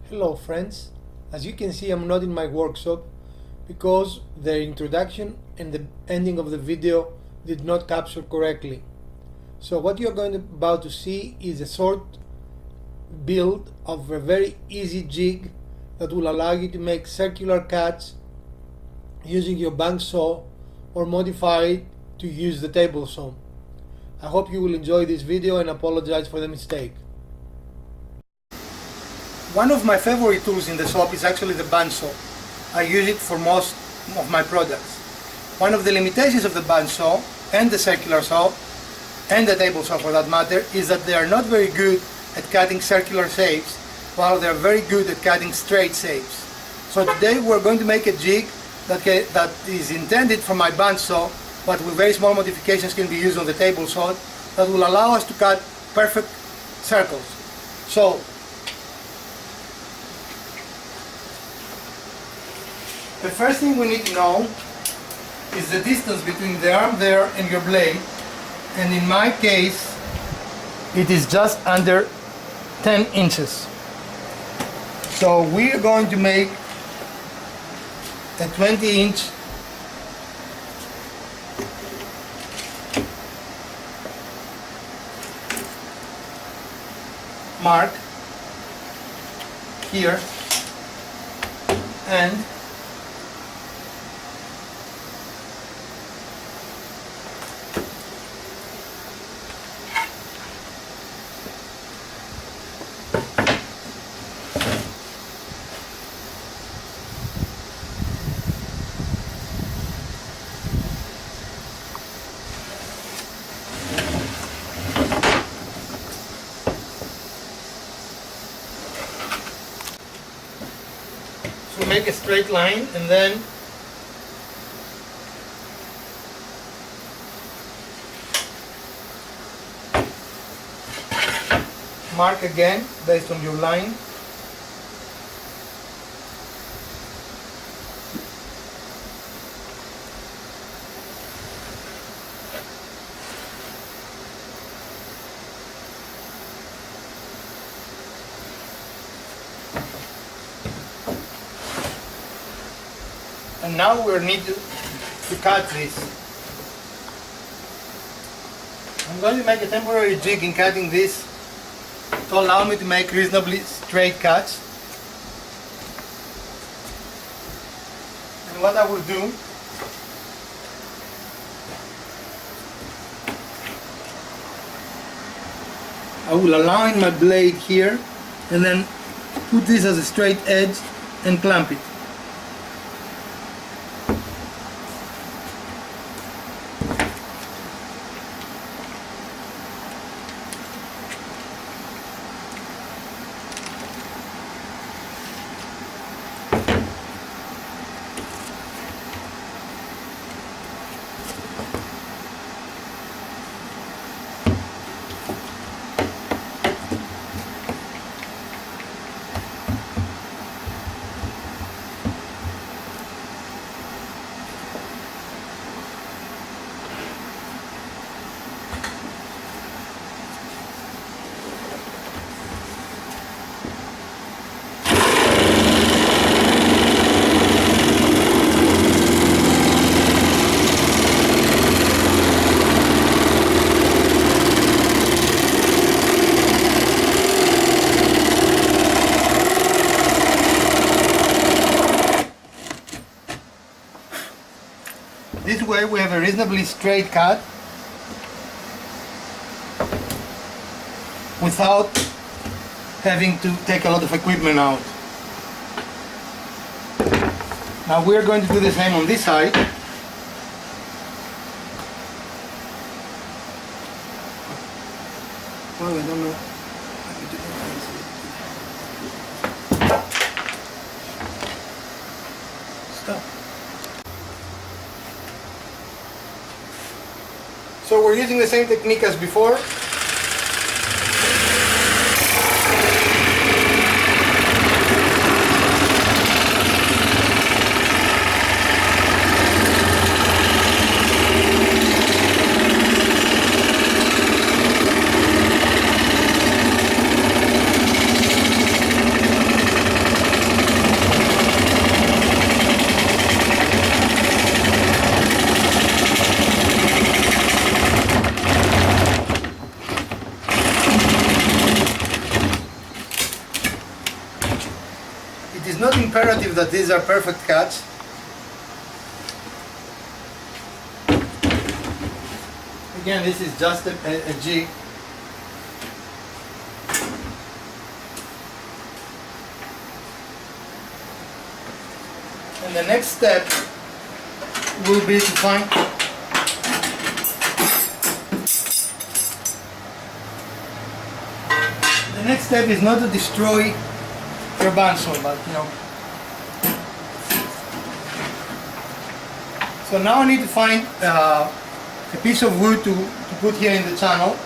Hello friends, as you can see I'm not in my workshop because the introduction and the ending of the video did not capture correctly. So what you're about to see is a short build of a very easy jig that will allow you to make circular cuts using your bank saw or modify it to use the table saw. I hope you will enjoy this video and apologize for the mistake. One of my favorite tools in the shop is actually the bandsaw. I use it for most of my products. One of the limitations of the bandsaw and the circular saw and the table saw for that matter is that they are not very good at cutting circular shapes while they are very good at cutting straight shapes. So today we're going to make a jig that is intended for my bandsaw, but with very small modifications can be used on the table saw, that will allow us to cut perfect circles. So the first thing we need to know is the distance between the arm there and your blade, and in my case it is just under 10 inches. So we are going to make a 20-inch mark here, and so make a straight line and then mark again based on your line. And now we need to cut this. I'm going to make a temporary jig in cutting this to allow me to make reasonably straight cuts. And what I will do, I will align my blade here and then put this as a straight edge and clamp it. This way we have a reasonably straight cut without having to take a lot of equipment out. Now we are going to do the same on this side. Oh, I don't know. Stop. So we're using the same technique as before. that these are perfect cuts. Again, this is just a jig. And the next step will be to find the next step is not to destroy your bandsaw, but you know. So now I need to find a piece of wood to put here in the channel,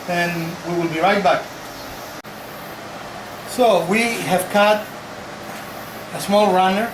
and we will be right back. So we have cut a small runner,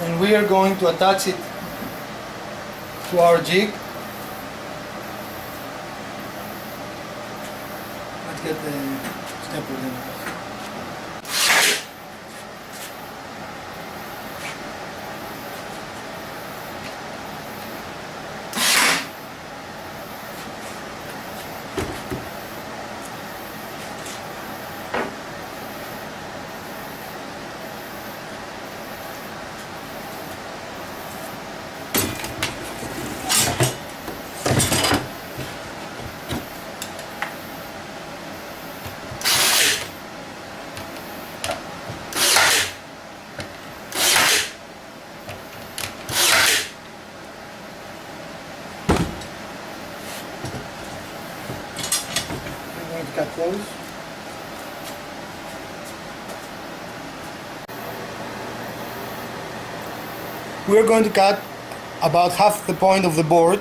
and we are going to attach it to our jig. Let's get the stapler in. Cut those. We are going to cut about half the point of the board.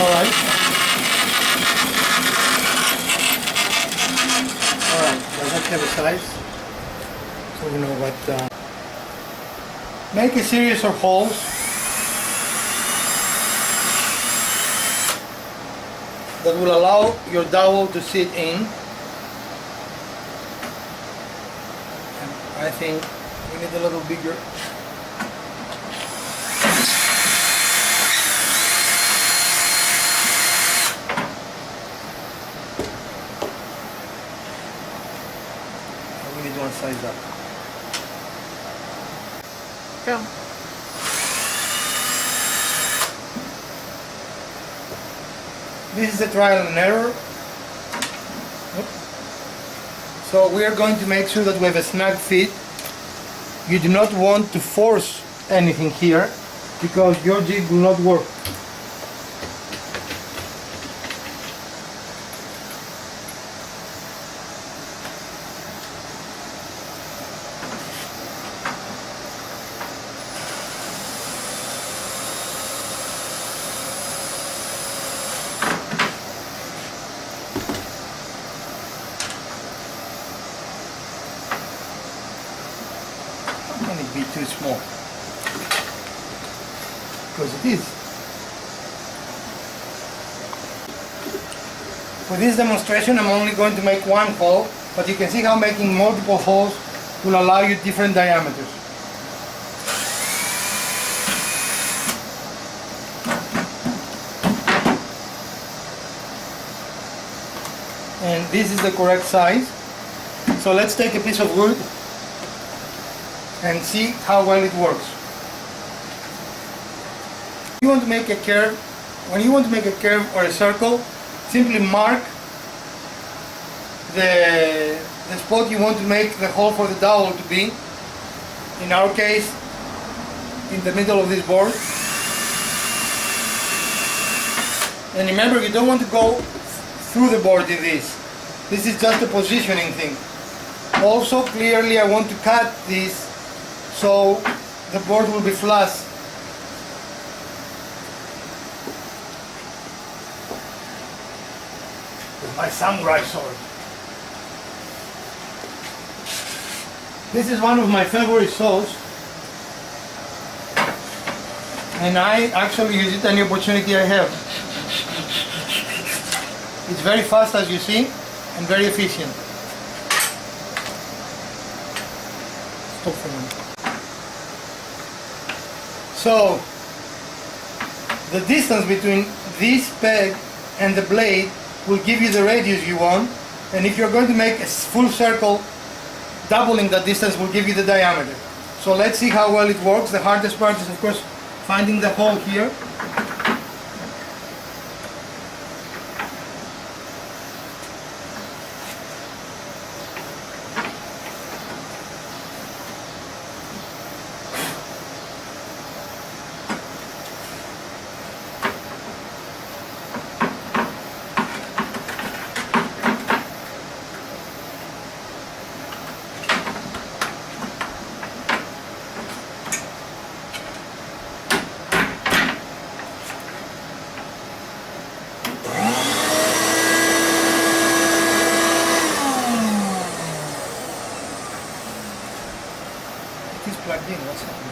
Alright, let's have a size so we know what. Make a series of holes that will allow your dowel to sit in. And I think we need a little bigger. One size up. Go. This is a trial and error. So we are going to make sure that we have a snug fit. You do not want to force anything here because your jig will not work. Can it be too small? Because it is. For this demonstration I'm only going to make one hole, but you can see how making multiple holes will allow you different diameters. And this is the correct size. So let's take a piece of wood and see how well it works. You want to make a curve. When you want to make a curve or a circle, simply mark the spot you want to make the hole for the dowel to be. In our case, in the middle of this board. And remember, you don't want to go through the board in this. This is just a positioning thing. Also, clearly I want to cut this so the board will be flush. my samurai sword. This is one of my favorite saws, and I actually use it any opportunity I have. It's very fast, as you see, and very efficient. Stop for a minute. So, the distance between this peg and the blade will give you the radius you want, and if you're going to make a full circle, doubling that distance will give you the diameter. So let's see how well it works. The hardest part is, of course, finding the hole here. It is plugged in, what's happening?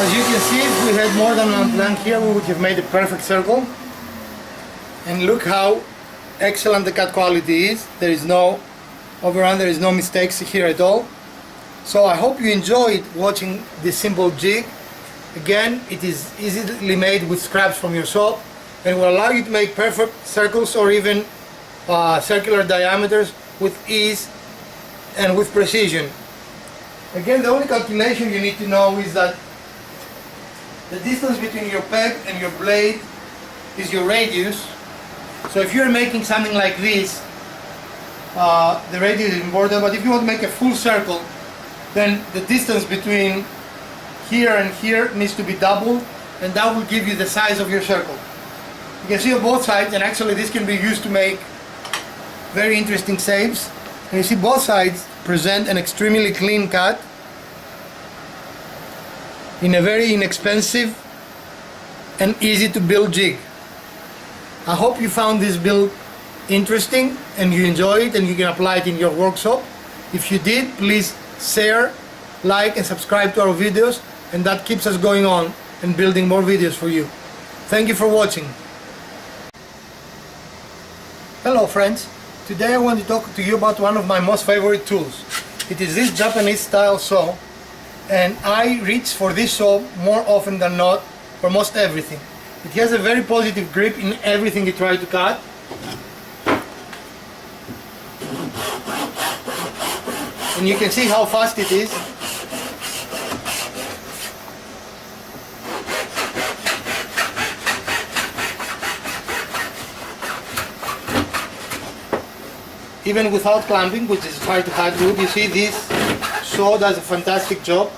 As you can see, if we had more than one plank here, we would have made a perfect circle. And look how excellent the cut quality is. There is no overrun, there is no mistakes here at all. So I hope you enjoyed watching this simple jig. Again, it is easily made with scraps from your saw and will allow you to make perfect circles or even circular diameters with ease and with precision. Again, the only calculation you need to know is that the distance between your peg and your blade is your radius. So if you're making something like this, the radius is important, but if you want to make a full circle, then the distance between here and here needs to be doubled, and that will give you the size of your circle. You can see on both sides, and actually this can be used to make very interesting shapes. And you see both sides present an extremely clean cut in a very inexpensive and easy to build jig. I hope you found this build interesting and you enjoy it and you can apply it in your workshop. If you did, please share, like and subscribe to our videos, and that keeps us going on and building more videos for you. Thank you for watching. Hello friends, today I want to talk to you about one of my most favorite tools. It is this Japanese style saw, and I reach for this saw more often than not for most everything. It has a very positive grip in everything you try to cut. And you can see how fast it is. Even without clamping, which is hard to cut wood, you see this saw does a fantastic job.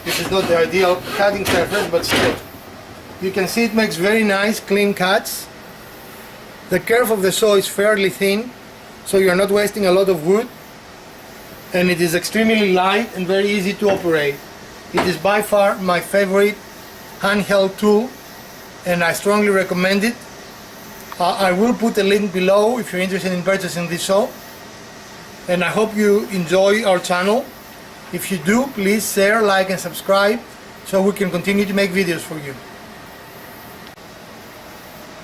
This is not the ideal cutting surface, but still. You can see it makes very nice, clean cuts. The curve of the saw is fairly thin, so you're not wasting a lot of wood. And it is extremely light and very easy to operate. It is by far my favorite handheld tool, and I strongly recommend it. I will put a link below if you're interested in purchasing this saw. And I hope you enjoy our channel. If you do, please share, like and subscribe so we can continue to make videos for you.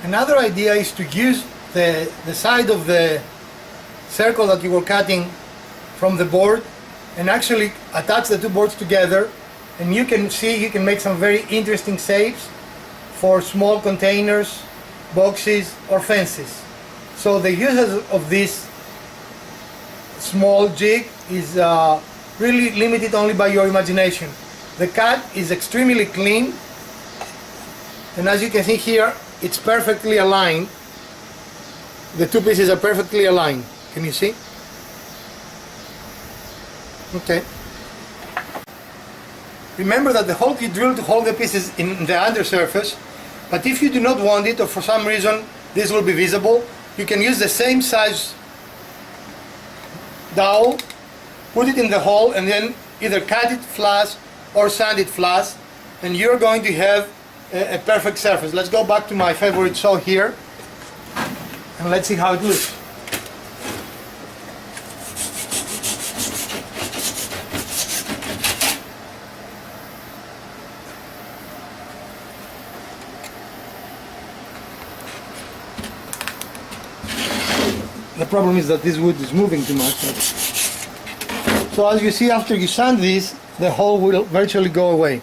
Another idea is to use the side of the circle that you were cutting from the board and actually attach the two boards together, and you can see you can make some very interesting shapes for small containers, boxes or fences. So the uses of this small jig is really limited only by your imagination. The cut is extremely clean, and as you can see here, it's perfectly aligned. The two pieces are perfectly aligned. Can you see? Okay. Remember that the hole you drill to hold the pieces in the undersurface, but if you do not want it, or for some reason this will be visible, you can use the same size dowel, put it in the hole, and then either cut it flush or sand it flush, and you're going to have a perfect surface. Let's go back to my favorite saw here, and let's see how it looks. The problem is that this wood is moving too much. So as you see, after you sand this, the hole will virtually go away.